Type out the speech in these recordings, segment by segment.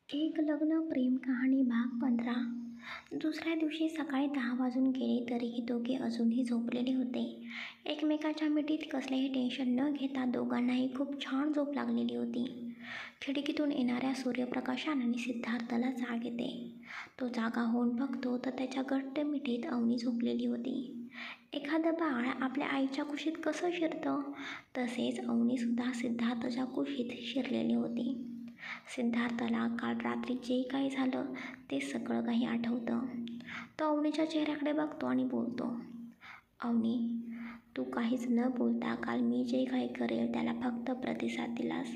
एक लग्न प्रेम कहाणी भाग 15. दुसऱ्या दिवशी सकाळी 10 वाजून गेले तरीही दोघे अजूनही झोपलेले होते. एकमेकाच्या मिठीत कसलेही टेन्शन न घेता दोघांनाही खूप छान झोप लागलेली होती. खिडकीतून येणाऱ्या सूर्यप्रकाशाने सिद्धार्थला जाग येते. तो जागा होऊन बघतो तर त्याच्या घट्ट मिठीत अवनी झोपलेली होती. एखादं बाळ आपल्या आईच्या कुशीत कसं शिरतं तसेच अवनीसुद्धा सिद्धार्थच्या कुशीत शिरलेली होती. सिद्धार्थला काल रात्री जे काही झालं ते सगळं काही आठवतं. तो अवनीच्या चेहऱ्याकडे बघतो आणि बोलतो, अवनी, तू काहीच न बोलता काल मी जे काही करेल त्याला फक्त प्रतिसाद दिलास.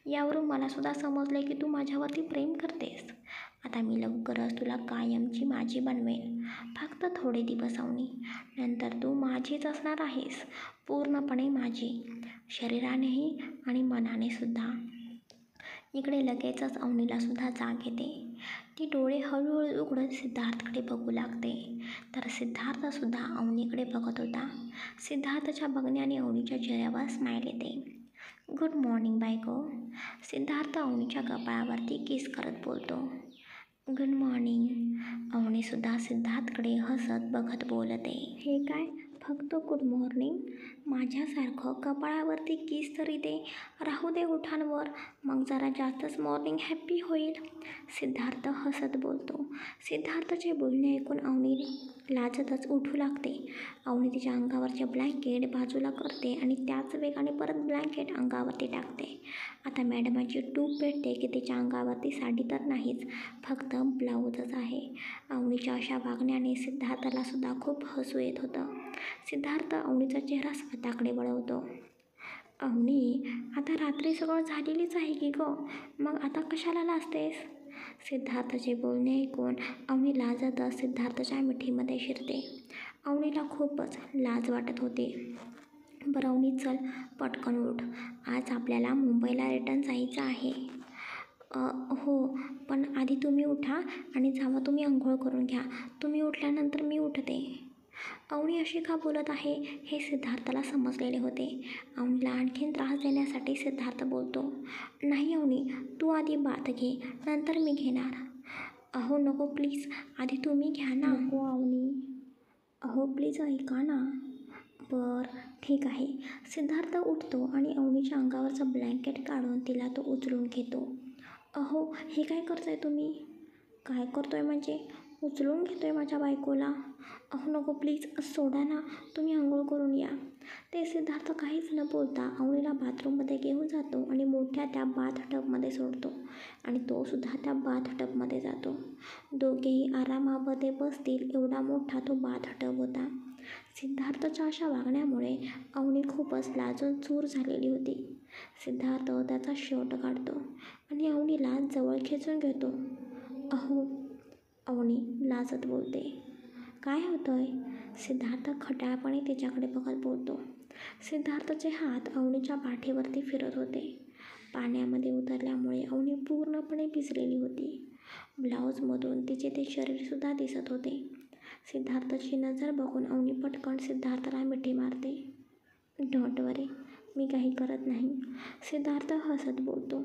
यावरून मलासुद्धा समजले की तू माझ्यावरती प्रेम करतेस. आता मी लवकरच तुला कायमची माझी बनवेन. फक्त थोडे दिवस अवनी, नंतर तू माझीच असणार आहेस, पूर्णपणे माझी, शरीरानेही आणि मनाने सुद्धा. इकडे लगेचच अवनीलासुद्धा जाग येते. ती डोळे हळूहळू उघडत सिद्धार्थकडे बघू लागते. तर सिद्धार्थसुद्धा अवनीकडे बघत होता. सिद्धार्थच्या बघण्याने अवनीच्या चेहऱ्यावर स्माईल येते. गुड मॉर्निंग बायको. सिद्धार्थ अवनीच्या कपाळावरती किस करत बोलतो. Good morning. अवनीसुद्धा सिद्धार्थकडे हसत बघत बोलते. हे काय, फक्त गुड मॉर्निंग? माझ्यासारखं कपाळावरती किस तरी दे, राहू दे ओठांवर, मग जरा जास्तच मॉर्निंग हॅप्पी होईल. सिद्धार्थ हसत बोलतो. सिद्धार्थचे बोलणे ऐकून अवनी लाजतच उठू लागते. अवनी तिच्या अंगावरचे ब्लँकेट बाजूला करते आणि त्याच वेगाने परत ब्लँकेट अंगावरती टाकते. आता मॅडमाची टूप पेटते की तिच्या अंगावरती साडी तर नाहीच, फक्त ब्लाऊजच आहे. अवनीच्या अशा वागण्याने सिद्धार्थला सुद्धा खूप हसू येत होतं. सिद्धार्थ अवनीचा चेहरा स्वतःकडे वळवतो. अवनी, आता रात्री सगळं झालेलीच आहे की गं, मग आता कशाला लाजतेस? सिद्धार्थचे बोलणे ऐकून अवनी लाजतच सिद्धार्थच्या मिठीमध्ये शिरते. अवनीला खूपच लाज वाटत होती. बरं अवनी, चल पटकन उठ, आज आपल्याला मुंबईला रिटर्न जायचं आहे. हो, पण आधी तुम्ही उठा आणि जावा तुम्ही अंघोळ करून घ्या. तुम्ही उठल्यानंतर मी उठते. अवनी अशी का बोलत आहे हे सिद्धार्थला समजलेले होते. अवनीला आणखीन त्रास देण्यासाठी सिद्धार्थ बोलतो, नाही अवनी, तू आधी बाथ घे, नंतर मी घेणार. अहो नको प्लीज, आधी तुम्ही घ्या ना. नको अवनी, अहो प्लीज ऐका ना. बरं ठीक आहे. सिद्धार्थ उठतो आणि अवनीच्या अंगावरचं ब्लँकेट काढून तिला तो उचलून घेतो. अहो हे काय करताय तुम्ही? काय करतोय म्हणजे? उचलून घेतोय माझ्या बायकोला. अहो नको प्लीज, सोडा ना, तुम्ही आंघोळ करून या. ते सिद्धार्थ काहीच न बोलता अवनीला बाथरूममध्ये घेऊन जातो आणि मोठ्या त्या बाथ टबमध्ये सोडतो आणि तो सुद्धा त्या बाथ टबमध्ये जातो. दोघेही आरामामध्ये बसतील एवढा मोठा तो बाथ टब होता. सिद्धार्थच्या अशा वागण्यामुळे अवनी खूपच लाजून चूर झालेली होती. सिद्धार्थ त्याचा शर्ट काढतो आणि अवनीला जवळ खेचून घेतो. अहो, अवनी लाजत बोलते. काय होतंय? सिद्धार्थ खट्याळपणे तिच्याकडे बघत बोलतो. सिद्धार्थचे हात अवनीच्या पाठीवरती फिरत होते. पाण्यामध्ये उतरल्यामुळे अवनी पूर्णपणे भिजलेली होती. ब्लाऊजमधून तिचे ते शरीरसुद्धा दिसत होते. सिद्धार्थची नजर बघून अवनी पटकन सिद्धार्थला मिठी मारते. डोंट वरी, मी काही करत नाही. सिद्धार्थ हसत बोलतो.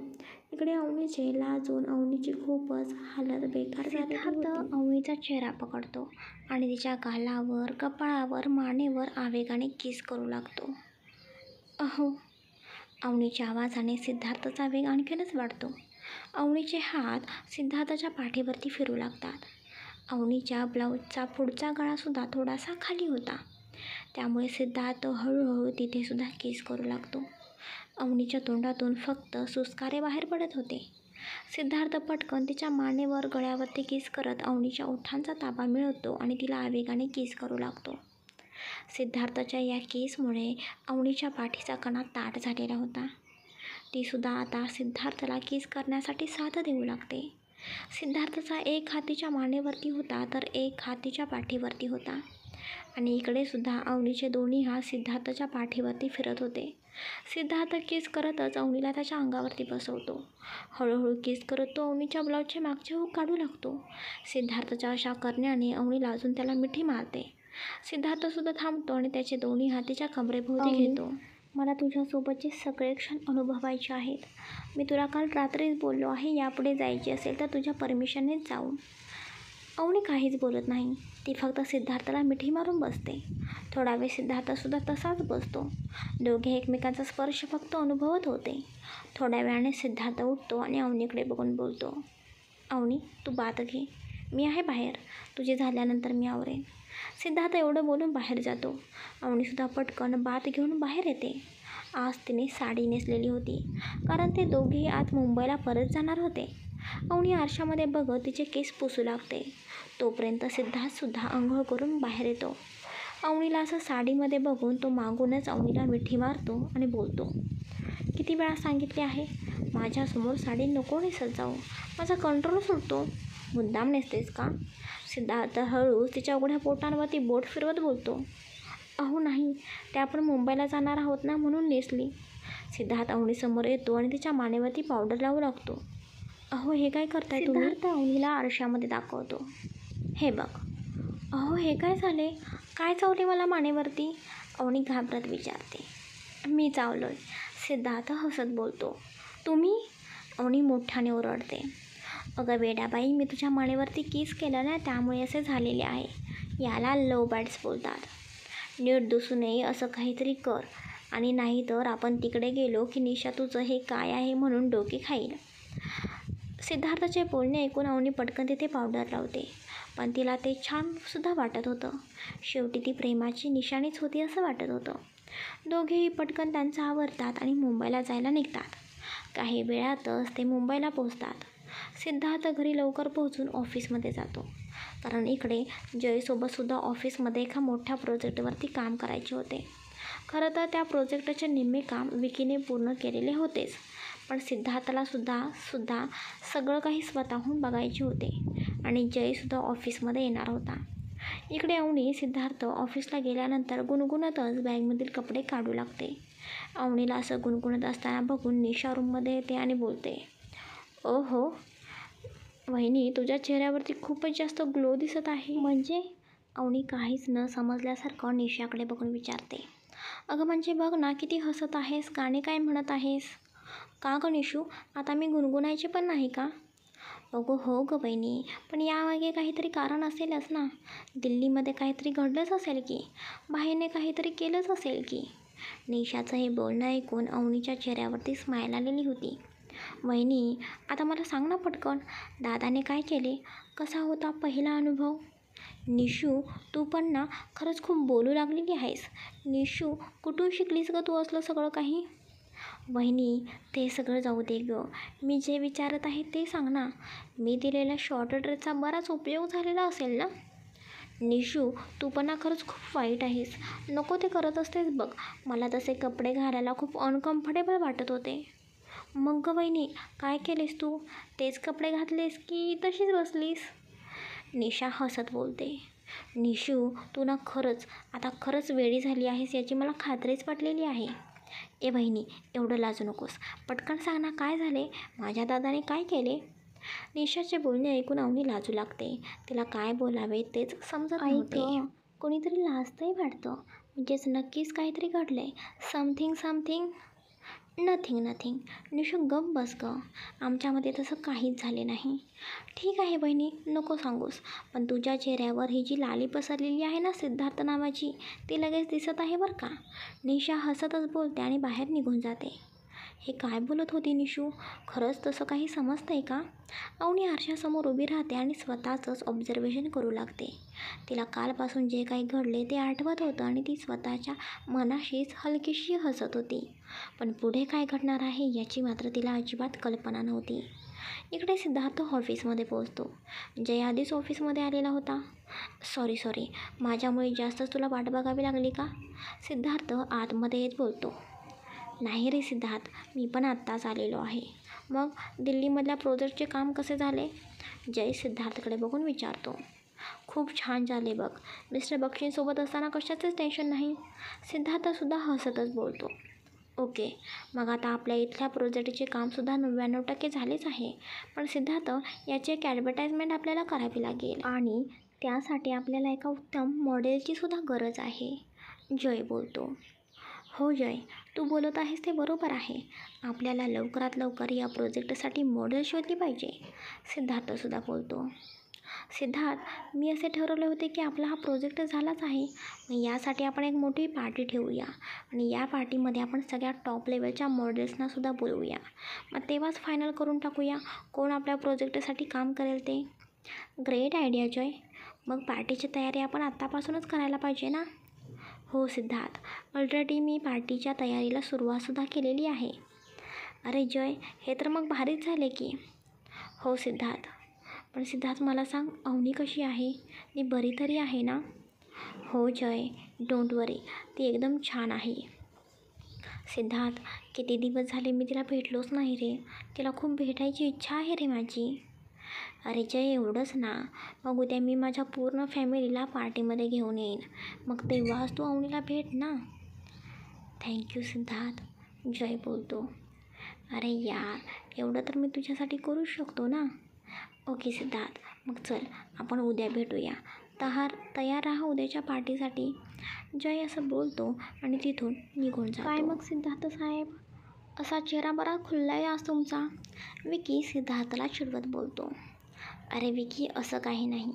इकडे अवनीचे लाजून अवनीची खूपच हालत बेकार झाली होती. सिद्धार्थ अवनीचा चेहरा पकडतो आणि तिच्या गालावर, कपाळावर, मानेवर आवेगाने किस करू लागतो. अहो. अवनीच्या आवाजाने सिद्धार्थचा वेग आणखीनच वाढतो. अवनीचे हात सिद्धार्थच्या पाठीवरती फिरू लागतात. अवनीच्या ब्लाऊजचा पुढचा गळासुद्धा थोडासा खाली होता, त्यामुळे सिद्धार्थ हळूहळू तिथेसुद्धा किस करू लागतो. अवनीच्या तोंडातून फक्त सुस्कारे बाहेर पडत होते. सिद्धार्थ पटकन तिच्या मानेवर, गळ्यावरती किस करत अवनीच्या ओठांचा ताबा मिळवतो आणि तिला आवेगाने किस करू लागतो. सिद्धार्थच्या या किसमुळे अवनीच्या पाठीचा कणा ताठ झालेला होता. तीसुद्धा आता सिद्धार्थला किस करण्यासाठी साथ देऊ लागते. सिद्धार्थचा एक हात तिच्या मानेवरती होता तर एक हात तिच्या पाठीवरती होता आणि इकडे सुद्धा अवनीचे दोन्ही हात सिद्धार्थच्या पाठीवरती फिरत होते. सिद्धार्थ किस करतच अवनीला त्याच्या अंगावरती बसवतो. हळूहळू किस करत तो अवनीच्या ब्लाऊजचे मागचे हुक काढू लागतो. सिद्धार्थच्या अशा करण्याने अवनी लाजून त्याला मिठी मारते. सिद्धार्थसुद्धा थांबतो आणि त्याचे दोन्ही हात तिच्या कमरेभोवती घेतो. मला तुझ्यासोबतचे सगळे क्षण अनुभवायचे आहेत. मी तुला काल रात्रीच बोललो आहे, यापुढे जायचे असेल तर तुझ्या परमिशननेच जाऊ. अवनी काहीच बोलत नाही. ती फक्त सिद्धार्थला मिठी मारून बसते. थोडा वेळ सिद्धार्थसुद्धा तसाच बसतो. दोघे एकमेकांचा स्पर्श फक्त अनुभवत होते. थोड्या वेळाने सिद्धार्थ उठतो आणि अवनीकडे बघून बोलतो, अवनी तू बात घे, मी आहे बाहेर, तुझे झाल्यानंतर मी आवरेन. सिद्धार्थ एवढं बोलून बाहेर जातो. अवनीसुद्धा पटकन बात घेऊन बाहेर येते. आज तिने साडी नेसलेली होती, कारण ते दोघेही आज मुंबईला परत जाणार होते. अवनी आरशामध्ये बघत तिचे केस पुसू लागते. तोपर्यंत सिद्धार्थसुद्धा आंघोळ करून बाहेर येतो. अवनीला असं साडीमध्ये बघून तो मागूनच अवनीला मिठी मारतो आणि बोलतो, किती वेळा सांगितले आहे, माझ्यासमोर साडी नको नेसत जाऊ, माझा कंट्रोल सुटतो. मुद्दाम नेसतेस का? सिद्धार्थ हळूच तिच्या उघड्या पोटांवरती बोट फिरवत बोलतो, अहो नाही, ते आपण मुंबईला जाणार आहोत ना म्हणून नेसली. सिद्धार्थ अवनीसमोर येतो आणि तिच्या मानेवरती पावडर लावू लागतो. अहो हे काय करताय तुम्ही? सिद्धार्थ अवनीला आरशामध्ये दाखवतो. हे बघ. अहो हे काय झाले? काय चावले मला मानेवरती? अवनी घाबरत विचारते. मी चावलोय, सिद्धार्थ हसत बोलतो. तुम्ही? अवनी मोठ्याने ओरडते. अगं वेडाबाई, मी तुझ्या मानेवरती किस केलं ना, त्यामुळे असे झालेले आहे. याला लव बॅट्स बोलतात. नीट दिसू नये असं काहीतरी कर, आणि नाही तर आपण तिकडे गेलो की निशा तुझं हे काय आहे म्हणून डोके खाईल. सिद्धार्थचे बोलणे ऐकून अवनी पटकन तिथे पावडर लावते, पण तिला ते छानसुद्धा वाटत होतं. शेवटी ती प्रेमाची निशाणीच होती असं वाटत होतं. दोघेही पटकन त्यांचं आवरतात आणि मुंबईला जायला निघतात. काही वेळातच ते मुंबईला पोहोचतात. सिद्धार्थ घरी लवकर पोहोचून ऑफिसमध्ये जातो, कारण इकडे जयसोबतसुद्धा ऑफिसमध्ये एका मोठ्या प्रोजेक्टवरती काम करायचे होते. खरं तर त्या प्रोजेक्टचे निम्मे काम विकीने पूर्ण केलेले होतेच, पण सिद्धार्थला सुद्धा सगळं काही स्वतःहून बघायचे होते आणि जयसुद्धा ऑफिसमध्ये येणार होता. इकडे अवनी सिद्धार्थ ऑफिसला गेल्यानंतर गुणगुणतच बॅगमधील कपडे काढू लागते. अवनीला असं गुणगुणत असताना बघून निशा रूममध्ये येते आणि बोलते, ओहो वहिनी, तुझ्या चेहऱ्यावरती खूपच जास्त ग्लो दिसत आहे. म्हणजे? अवनी काहीच न समजल्यासारखं निशाकडे बघून विचारते. अगं म्हणजे बघ ना, किती हसत आहेस, गाणे काय म्हणत आहेस. का गं निशू, आता मी गुणगुणायचे पण नाही का? अगं हो गं बहिणी, पण यामागे काहीतरी कारण असेलच ना. दिल्लीमध्ये काहीतरी घडलंच असेल की, बाहेरने काहीतरी केलंच असेल की. निशाचं हे बोलणं ऐकून अवनीच्या चेहऱ्यावरती स्माईल आलेली होती. वहिनी आता मला सांग ना पटकन, दादाने काय केले, कसा होता पहिला अनुभव? निशू तू पण ना खरंच खूप बोलू लागलेली आहेस. निशू कुठून शिकलीस गं तू असलं सगळं काही? वहिनी ते सगळं जाऊ दे गं, मी जे विचारत आहे ते सांग ना. मी दिलेल्या शॉर्ट ड्रेसचा बराच उपयोग झालेला असेल ना. निशू तू पण ना खरंच खूप वाईट आहेस, नको ते करत असतेस बघ. मला तसे कपडे घालायला खूप अनकम्फर्टेबल वाटत होते. मग गं वहिनी काय केलेस तू? तेच कपडे घातलेस की तशीच बसलीस? निशा हसत बोलते. निशू तू ना खरंच वेडी झाली आहेस याची मला खात्रीच वाटलेली आहे. ए बहिणी एवढं लाजू नकोस, पटकन सांग ना काय झाले, माझ्या दादाने काय केले? निशाचे बोलणे ऐकून अवनी लाजू लागते. तिला काय बोलावे तेच समजत नव्हते. कोणीतरी लाजतंय वाटतं, म्हणजेच नक्कीच काहीतरी घडलंय. समथिंग. नथिंग. निशू गप्प बस गं, आमच्यामध्ये तसं काहीच झाले नाही. ठीक आहे बहिणी, नको सांगूस, पण तुझ्या चेहऱ्यावर ही जी लाली पसरलेली आहे ना सिद्धार्थ नावाची, ती लगेच दिसत आहे बरं का. निशा हसतच बोलते आणि बाहेर निघून जाते. हे काय बोलत होती निशू, खरंच तसं काही समजतंय का? अवनी आरशासमोर उभी राहते आणि स्वतःचंच ऑब्झर्वेशन करू लागते. तिला कालपासून जे काही घडले ते आठवत होतं आणि ती स्वतःच्या मनाशीच हलकीशी हसत होती. पण पुढे काय घडणार आहे याची मात्र तिला अजिबात कल्पना नव्हती. इकडे सिद्धार्थ ऑफिसमध्ये पोहोचतो. जय आधीच ऑफिसमध्ये आलेला होता. सॉरी, माझ्यामुळे जास्तच तुला वाट बघावी लागली का? सिद्धार्थ आतमध्ये येत बोलतो. नाही रे सिद्धार्थ, मी पण आत्ताच आलेलो आहे. मग दिल्लीमधल्या प्रोजेक्टचे काम कसे झाले? जय सिद्धार्थकडे बघून विचारतो. खूप छान झाले बघ, मिस्टर बक्षींसोबत असताना कशाचंच टेन्शन नाही. सिद्धार्थसुद्धा हसतच बोलतो. ओके, मग आता आपल्या इथल्या प्रोजेक्टचे कामसुद्धा 99% झालेच आहे. पण सिद्धार्थ याची एक ॲडव्हर्टाइजमेंट आपल्याला करावी लागेल आणि त्यासाठी आपल्याला एका उत्तम मॉडेलची सुद्धा गरज आहे. जय बोलतो. हो जय, तू बोलत आहेस ते बरोबर आहे. आपल्याला लवकरात लवकर या प्रोजेक्टसाठी मॉडेल शोधली पाहिजे. सिद्धार्थसुद्धा बोलतो. सिद्धार्थ, मी असे ठरवले होते की आपला हा प्रोजेक्ट झालाच आहे. मग यासाठी आपण एक मोठी पार्टी ठेवूया आणि या पार्टीमध्ये आपण सगळ्या टॉप लेवलच्या मॉडेल्सनासुद्धा बोलवूया. मग तेव्हाच फायनल करून टाकूया कोण आपल्या प्रोजेक्टसाठी काम करेल ते. ग्रेट आयडिया जय. मग पार्टीची तयारी आपण आत्तापासूनच करायला पाहिजे ना. हो सिद्धार्थ, ऑलरेडी मी पार्टीच्या तयारीला सुरुवातसुद्धा केलेली आहे. अरे जय, हे तर मग भारीच झाले की. हो सिद्धार्थ, पण सिद्धार्थ मला सांग, अवनी कशी आहे? ती बरी तरी आहे ना? हो जय, डोंट वरी, ती एकदम छान आहे. सिद्धार्थ, किती दिवस झाले मी तिला भेटलोच नाही रे. तिला खूप भेटायची इच्छा आहे रे माझी. अरे जय, एवढंच ना. मग उद्या मी माझ्या पूर्ण फॅमिलीला पार्टीमध्ये घेऊन येईन. मग तेव्हाच तू अवनीला भेट ना. थँक्यू सिद्धार्थ, जय बोलतो. अरे यार, एवढं तर मी तुझ्यासाठी करू शकतो ना. ओके सिद्धार्थ, मग चल आपण उद्या भेटूया. तयार राहा उद्याच्या पार्टीसाठी. जय असं बोलतो आणि तिथून निघून जातो. काय मग सिद्धार्थ साहेब, असा चेहरा बरा खुललाय आज तुमचा. विकी सिद्धार्थला चिडवत बोलतो. अरे विकी, असं काही नाही.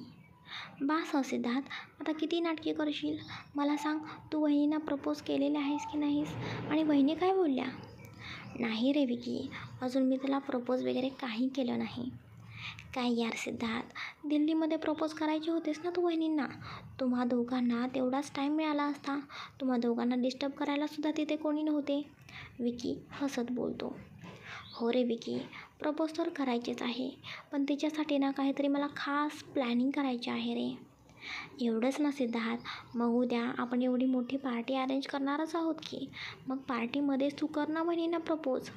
बास हो सिद्धार्थ, आता किती नाटके करशील. मला सांग, तू वहिनींना प्रपोज केलेले आहेस की नाहीस, आणि वहिनी काय बोलल्या? नाही रे विकी, अजून मी त्याला प्रपोज वगैरे काही केलं नाही. काय यार सिद्धार्थ, दिल्लीमध्ये प्रपोज करायचे होतेस ना तू वहिनींना. तुम्हा दोघांना तेवढाच टाईम मिळाला असता. तुम्हा दोघांना डिस्टर्ब करायलासुद्धा तिथे कोणी नव्हते. विकी हसत बोलतो. हो रे विकी, प्रपोज तर करायचेच आहे, पण त्याच्यासाठी ना काहीतरी मला खास प्लॅनिंग करायची आहे रे. एवढंच ना सिद्धार्थ, मग उद्या आपण एवढी मोठी पार्टी अरेंज करणारच आहोत की. मग पार्टीमध्येच तू कर ना वहिनींना प्रपोज.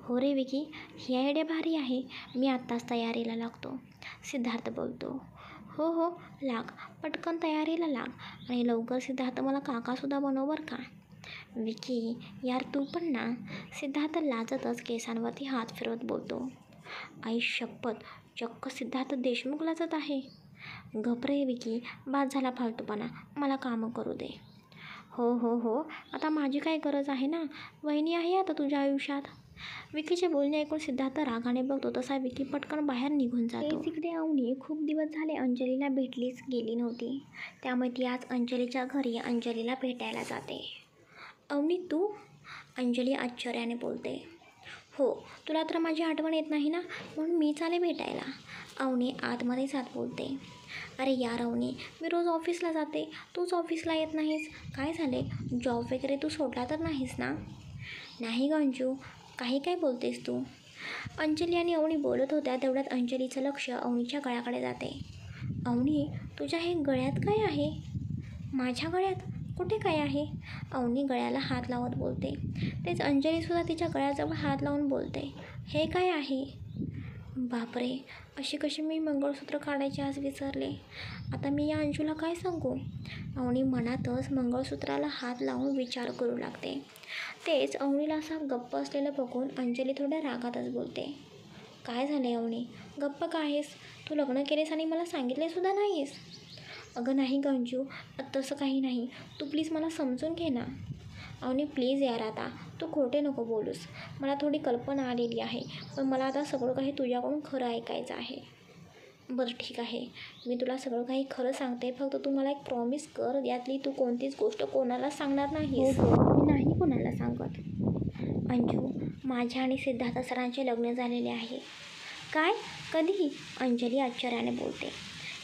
हो रे विकी, ही आयडिया भारी आहे. मी आत्ताच तयारीला लागतो. सिद्धार्थ बोलतो. हो हो, लाग, पटकन तयारीला लाग. आणि लवकर सिद्धार्थ मला काकासुद्धा बनव बरं का. विकी यार तू पण ना. सिद्धार्थ लाजतच केसांवरती हात फिरवत बोलतो. आई शपथ, चक्क सिद्धार्थ देशमुख लाजत आहे. घबरे विकी, बाद झाला फालतूपणा, मला कामं करू दे. हो हो हो, आता माझी काय गरज आहे ना. वहिनी आहे आता तुझ्या आयुष्यात. विकीचे बोलणे ऐकून सिद्धार्थ रागाने बघतो तसा विकी पटकन बाहेर निघून जातो. तिकडे अवनी खूप दिवस झाले अंजलीला भेटलीच गेली नव्हती. त्यामुळे ती आज अंजलीच्या घरी अंजलीला भेटायला जाते. अवनी तू? अंजली आश्चर्याने बोलते. हो, तुला तर माझी आठवण येत नाही ना, म्हणून मी चाले भेटायला. अवनी आतमध्ये जात बोलते. अरे यार अवनी, मी रोज ऑफिसला जाते, तूच ऑफिसला येत नाहीस. काय झाले, जॉब वगैरे तू सोडला तर नाहीस ना? नाही ग अंजू, काय बोलतेस तू. अंजली आणि अवनी बोलत होत्या तेवढ्यात अंजलीचं लक्ष अवनीच्या गळ्याकडे जाते. अवनी, तुझ्या हे गळ्यात काय आहे? माझ्या गळ्यात कुठे काय आहे? अवनी गळ्याला हात लावत बोलते. तेच अंजलीसुद्धा तिच्या गळ्याजवळ हात लावून बोलते. हे काय आहे? बापरे, अशी कशी मी मंगळसूत्र काढायचे आज विसरले. आता मी या अंजूला काय सांगू. अवनी मनातच मंगळसूत्राला हात लावून विचार करू लागते. तेच अवनीला असा गप्प असलेलं बघून अंजली थोड्या रागातच बोलते. काय झाले अवनी, गप्प का आहेस? तू लग्न केलेस आणि मला सांगितलेसुद्धा नाहीस. अगं नाही ग अंजू, तसं काही नाही. तू प्लीज मला समजून घे ना. अवनी प्लीज यार, आता तू खोटे नको बोलूस. मला थोडी कल्पना आलेली आहे, पण मला आता सगळं काही तुझ्याकडून खरं ऐकायचं आहे. बरं ठीक आहे, मी तुला सगळं काही खरं सांगते. फक्त तू मला एक प्रॉमिस कर, यातली तू कोणतीच गोष्ट कोणाला सांगणार नाहीस. मी नाही कोणाला सांगत. अंजू, माझ्या आणि सिद्धार्थ सरांचे लग्न झालेले आहे. काय? कधी? अंजली आश्चर्याने बोलते.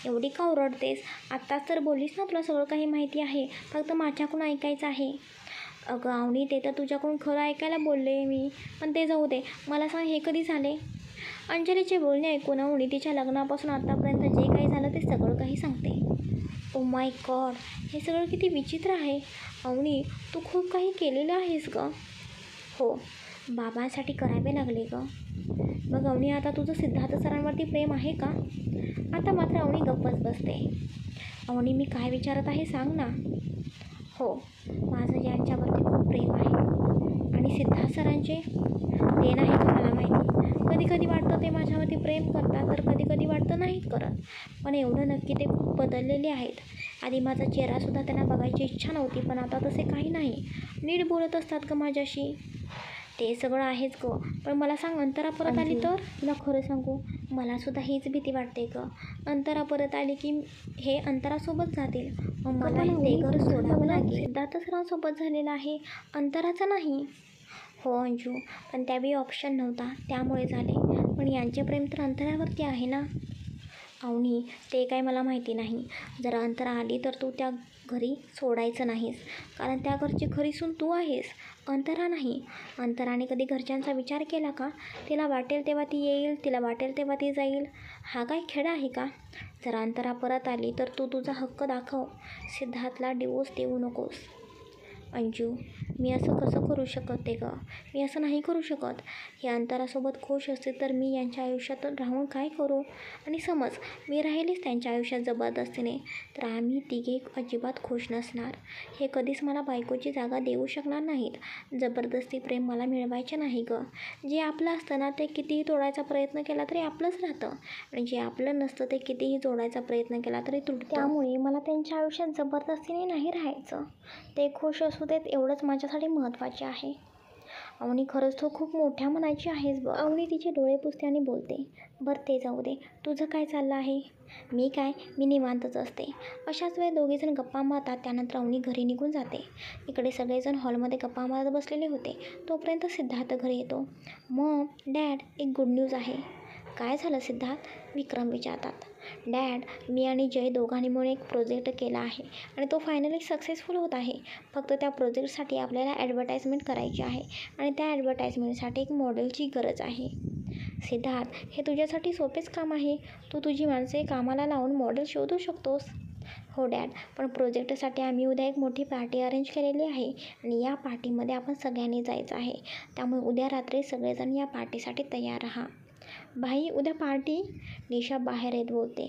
एवढी का ओरडतेस? आत्ताच तर बोललीस ना तुला सगळं काही माहिती आहे, फक्त माझ्याकडून ऐकायचं आहे. अगं अवनी, ते तर तुझ्याकडून खरं ऐकायला बोलले मी, पण ते जाऊ दे. मला सांग, हे कधी झाले? अंजलीचे बोलणे ऐकून अवनी तिच्या लग्नापासून आत्तापर्यंत जे काही झालं ते सगळं काही सांगते. ओ माय गॉड, हे सगळं किती विचित्र आहे. अवनी, तू खूप काही केलेलं आहेस गं. हो, बाबांसाठी करावे लागले गं. मग अवनी, आता तुझं सिद्धार्थ सरांवरती प्रेम आहे का? आता मात्र अवनी गप्पच बसते. अवनी, मी काय विचारत आहे सांग ना. हो, माझं यांच्यावरती खूप प्रेम आहे. आणि सिद्धार्थ सरांचे? ते नाही का मला माहिती, कधी कधी वाटतं ते माझ्यावरती प्रेम करतात, तर कधी कधी वाटतं नाहीत करत. पण एवढं नक्की ते खूप बदललेले आहेत. आधी माझा चेहरासुद्धा त्यांना बघायची इच्छा नव्हती, पण आता तसे काही नाही. नीट बोलत असतात ग माझ्याशी. ते सगळं आहेच ग, पण मला सांग, अंतरा परत आली तर? तुला खरं सांगू, मलासुद्धा हीच भीती वाटते ग. अंतरा परत आली की हे अंतरासोबत जातील, मग मला ते घर सोडावं लागेल. सिद्धार्थ सरांसोबत झालेलं आहे, अंतराचं नाही. हो अंजू, पण त्यावेळी ऑप्शन नव्हता त्यामुळे झाले. पण यांचे प्रेम तर अंतरावरती आहे ना. अवनी, ते काय मला माहिती नाही. जर अंतरा आली तर तू त्या घरी सोडायचं नाहीस, कारण त्या घरची खरी सून तू आहेस, अंतरा नाही. अंतराने कधी घरच्यांचा विचार केला का? तिला वाटेल तेव्हा ती येईल, तिला वाटेल तेव्हा ती जाईल. हा काय खेळ आहे का? जर अंतरा परत आली तर तू तुझा हक्क दाखव. सिद्धार्थला डिवोर्स देऊ नकोस. अंजू, मी असं कसं करू शकते ग? मी असं नाही करू शकत. हे अंतरासोबत खुश असते तर मी यांच्या आयुष्यात राहून काय करू? आणि समज मी राहिलीच त्यांच्या आयुष्यात जबरदस्तीने, तर आम्ही तिघे अजिबात खुश नसणार. हे कधीच मला बायकोची जागा देऊ शकणार नाहीत. जबरदस्ती प्रेम मला मिळवायचे नाही ग. जे आपलं असतं ना ते कितीही तोडायचा प्रयत्न केला तरी आपलंच राहतं, आणि जे आपलं नसतं ते कितीही जोडायचा प्रयत्न केला तरी तुटतं. त्यामुळे मला त्यांच्या आयुष्यात जबरदस्तीने नाही राहायचं. ते खुश असू देत, एवढंच माझ्यासाठी महत्त्वाचे आहे. अवनी, खरंच तू खूप मोठ्या मनाची आहेस बघ. अवनी तिचे डोळे पुसते आणि बोलते, बरं ते जाऊ दे, तुझं काय चाललं आहे? मी निवांतच असते. अशाच वेळी दोघेजण गप्पा मारतात. त्यानंतर अवनी घरी निघून जाते. इकडे सगळेजण हॉलमध्ये गप्पा मारत बसलेले होते. तोपर्यंत सिद्धार्थ घरी येतो. मॉम, डॅड, एक गुड न्यूज आहे. काय झालं सिद्धार्थ? विक्रम विचारतात. डॅड, मी आणि जय दोघांनी मिळून एक प्रोजेक्ट केला आहे आणि तो फायनली सक्सेसफुल होत आहे. फक्त त्या प्रोजेक्टसाठी आपल्याला ॲडव्हर्टाइजमेंट करायची आहे, आणि त्या ॲडव्हर्टाइजमेंटसाठी एक मॉडेलची गरज आहे. सिद्धार्थ, हे तुझ्यासाठी सोपेच काम आहे. तू तुझी माणसे कामाला लावून मॉडेल शोधू शकतोस. हो डॅड, पण प्रोजेक्टसाठी आम्ही उद्या एक मोठी पार्टी अरेंज केलेली आहे, आणि या पार्टीमध्ये आपण सगळ्यांनी जायचं आहे. त्यामुळे उद्या रात्री सगळेजण या पार्टीसाठी तयार राहा. भाई, उद्या पार्टी? निशा बाहेर येत बोलते.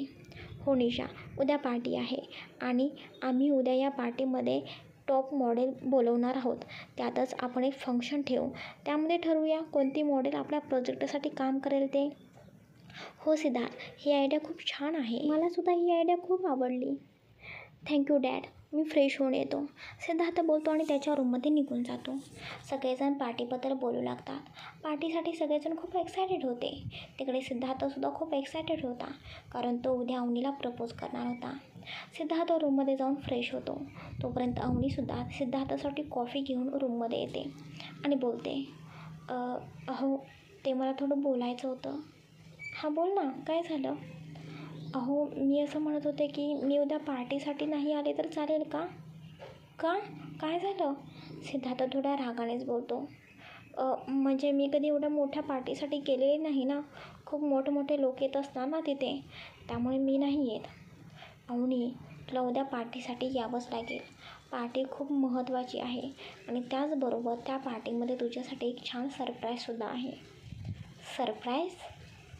हो निशा, उद्या पार्टी आहे, आणि आम्ही उद्या या पार्टीमध्ये टॉप मॉडेल बोलवणार आहोत. त्यातच आपण एक फंक्शन ठेवू. त्यामध्ये ठरवूया कोणती मॉडेल आपल्या प्रोजेक्टसाठी काम करेल ते. हो सिद्धार्थ, ही आयडिया खूप छान आहे. मलासुद्धा ही आयडिया खूप आवडली. थँक्यू डॅड, मी फ्रेश होऊन येतो. सिद्धार्थ बोलतो आणि त्याच्या रूममध्ये निघून जातो. सगळेजण पार्टीबद्दल बोलू लागतात. पार्टीसाठी सगळेजण खूप एक्सायटेड होते. तिकडे सिद्धार्थसुद्धा खूप एक्सायटेड होता, कारण तो उद्या अवनीला प्रपोज करणार होता. सिद्धार्थ रूममध्ये जाऊन फ्रेश होतो. तोपर्यंत अवनीसुद्धा सिद्धार्थासाठी कॉफी घेऊन रूममध्ये येते आणि बोलते, अहो, ते मला थोडं बोलायचं होतं. हां बोल ना, काय झालं? अहो, मी असं म्हणत होते की मी उद्या पार्टीसाठी नाही आले तर चालेल का? का? काय झालं? सिद्धार्थ थोड्या रागानेच बोलतो. म्हणजे मी कधी एवढ्या मोठ्या पार्टीसाठी गेलेली नाही ना. खूप मोठमोठे लोक येत असतात ना तिथे, त्यामुळे मी नाही येत. अवनी, तुला उद्या पार्टीसाठी यावंच लागेल. पार्टी खूप महत्त्वाची आहे, आणि त्याचबरोबर त्या पार्टीमध्ये तुझ्यासाठी एक छान सरप्राईजसुद्धा आहे. सरप्राईज?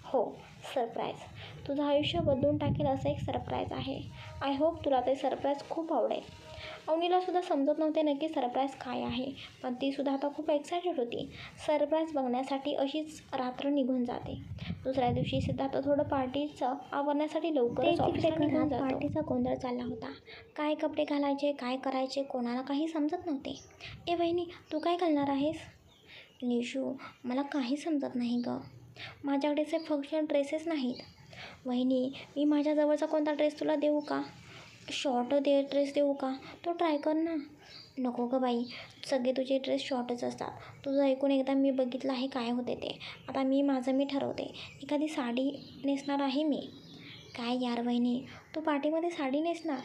हो, सरप्राईज. तुझं आयुष्य बदलून टाकेल असं एक सरप्राईज आहे. आय होप तुला ते सरप्राईज खूप आवडेल. अवनीलासुद्धा समजत नव्हते नक्की सरप्राईज काय आहे, पण तीसुद्धा आता खूप एक्सायटेड होती. सरप्राईज बघण्यासाठी अशीच रात्र निघून जाते. दुसऱ्या दिवशी सिद्धार्थ थोडं पार्टीचं आवरण्यासाठी लवकरच ऑफिसला निघून जातो. पार्टीचा गोंधळ चालला होता. काय कपडे घालायचे, काय करायचे, कोणाला काही समजत नव्हते. ए वहिनी, तू काय घालणार आहेस? निशू, मला काही समजत नाही ग. माझ्याकडे असे फंक्शन ड्रेसेस नाहीत. वहिनी, मी माझ्याजवळचा कोणता ड्रेस तुला देऊ का? शॉर्ट ड्रेस देऊ का? तो ट्राय कर ना. नको गं बाई, सगळे तुझे ड्रेस शॉर्टच असतात. तुझं ऐकून एकदा मी बघितलं आहे काय होते ते. आता मी ठरवते. एखादी साडी नेसणार आहे मी. काय यार वहिनी, तू पार्टीमध्ये साडी नेसणार?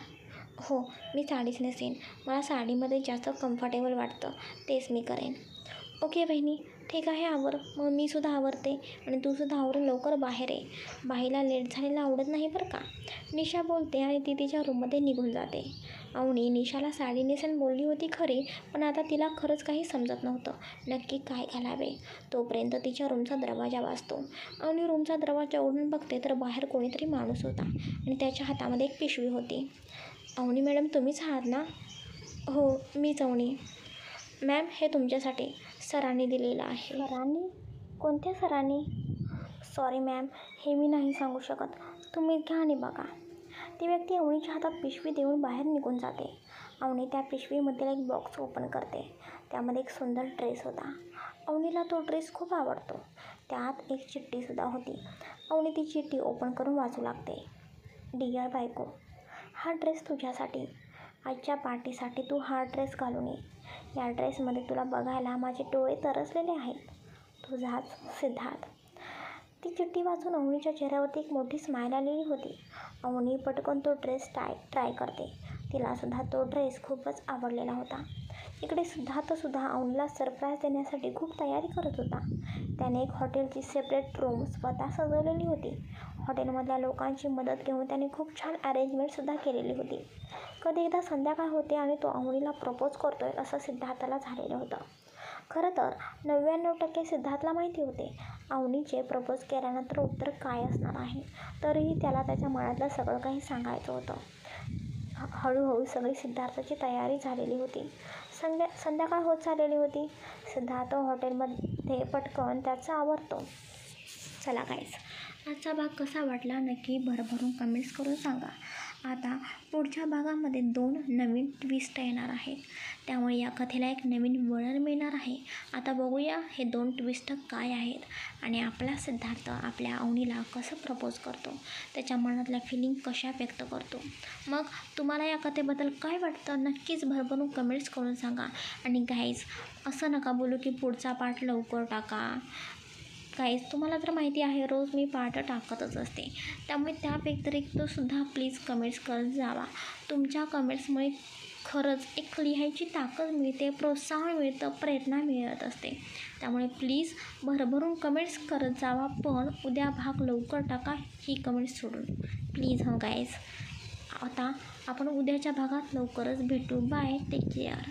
हो, मी साडीच नेसेन. मला साडीमध्ये जास्त कम्फर्टेबल वाटतं, तेच मी करेन. ओके बहिणी, ठीक आहे, आवर. मग मी सुद्धा आवरते, आणि तू सुद्धा आवरून लवकर बाहेर ये. बाईला लेट झालेला आवडत नाही बरं का. निशा बोलते आणि ती तिच्या रूममध्ये निघून जाते. अवनी निशाला साडी नेसून बोलली होती खरी, पण आता तिला खरंच काही समजत नव्हतं नक्की काय घालावे. तोपर्यंत तिच्या रूमचा दरवाजा वाजतो. अवनी रूमचा दरवाजा उघडून बघते तर बाहेर कोणीतरी माणूस होता, आणि त्याच्या हातामध्ये एक पिशवी होती. अवनी मॅडम, तुम्हीच आहात ना? हो, मीच अवनी. मॅम, हे तुमच्यासाठी सरांनी दिलेलं आहे. सरांनी? कोणत्या सरांनी? सॉरी मॅम, हे मी नाही सांगू शकत. तुम्ही घ्या आणि बघा. ती व्यक्ती अवनीच्या हातात पिशवी देऊन बाहेर निघून जाते. अवनी त्या पिशवीमधील एक बॉक्स ओपन करते. त्यामध्ये एक सुंदर ड्रेस होता. अवनीला तो ड्रेस खूप आवडतो. त्यात एक चिठ्ठीसुद्धा होती. अवनी ती चिठ्ठी ओपन करून वाचू लागते. डिअर बायको, हा ड्रेस तुझ्यासाठी. आजच्या पार्टीसाठी तू हा ड्रेस घालून ये. या ड्रेसमध्ये तुला बघायला माझे डोळे तरसलेले आहेत. तुझाच सिद्धार्थ. ती चिठ्ठी वाचून अवनीच्या चेहऱ्यावरती एक मोठी स्माईल आलेली होती. अवनी पटकन तो ड्रेस ट्राय करते. तिलासुद्धा तो ड्रेस खूपच आवडलेला होता. इकडे सिद्धार्थसुद्धा अवनीला सरप्राईज देण्यासाठी खूप तयारी करत होता. त्याने एक हॉटेलची सेपरेट रूम स्वतः सजवलेली होती. हॉटेलमधल्या लोकांची मदत घेऊन त्याने खूप छान अरेंजमेंटसुद्धा केलेली होती. कधी एकदा संध्याकाळ होते आणि तो अवनीला प्रपोज करतोय असं सिद्धार्थला झालेलं होतं. खरं तर 99% सिद्धार्थला माहिती होते अवनीचे प्रपोज केल्यानंतर उत्तर काय असणार आहे. तरीही त्याला त्याच्या मनातलं सगळं काही सांगायचं होतं. हळूहळू सगळी सिद्धार्थाची तयारी झालेली होती. संध्याकाळ होत चाललेली होती. सिद्धार्थ हॉटेलमध्ये पटकन त्याचा आवडतो. चला गाईस, आजचा भाग कसा वाटला नक्की भरभरून कमेंट्स करून सांगा. आता पुढच्या भागामध्ये 2 नवीन ट्विस्ट येणार आहेत. त्यामुळे या कथेला एक नवीन वळण मिळणार आहे. आता बघूया हे 2 ट्विस्ट काय आहेत आणि आपला सिद्धार्थ आपल्या अवनीला कसं प्रपोज करतो, त्याच्या मनातल्या फिलिंग कशा व्यक्त करतो. मग तुम्हाला या कथेबद्दल काय वाटतं नक्कीच भरभरून कमेंट्स करून सांगा. आणि गाईज, असं नका बोलू की पुढचा पार्ट लवकर टाका. गाईज, तुम्हाला तर माहिती आहे रोज मी पार्ट टाकतच असते. त्यामुळे त्या व्यतिरिक्तसुद्धा प्लीज कमेंट्स करत जावा. तुमच्या कमेंट्समुळे खरंच एक लिहायची ताकद मिळते, प्रोत्साहन मिळतं, प्रेरणा मिळत असते. त्यामुळे प्लीज भरभरून कमेंट्स करत जावा. पण उद्या भाग लवकर टाका ही कमेंट्स सोडून प्लीज. गाईज, आता आपण उद्याच्या भागात लवकरच भेटू. Bye, take care.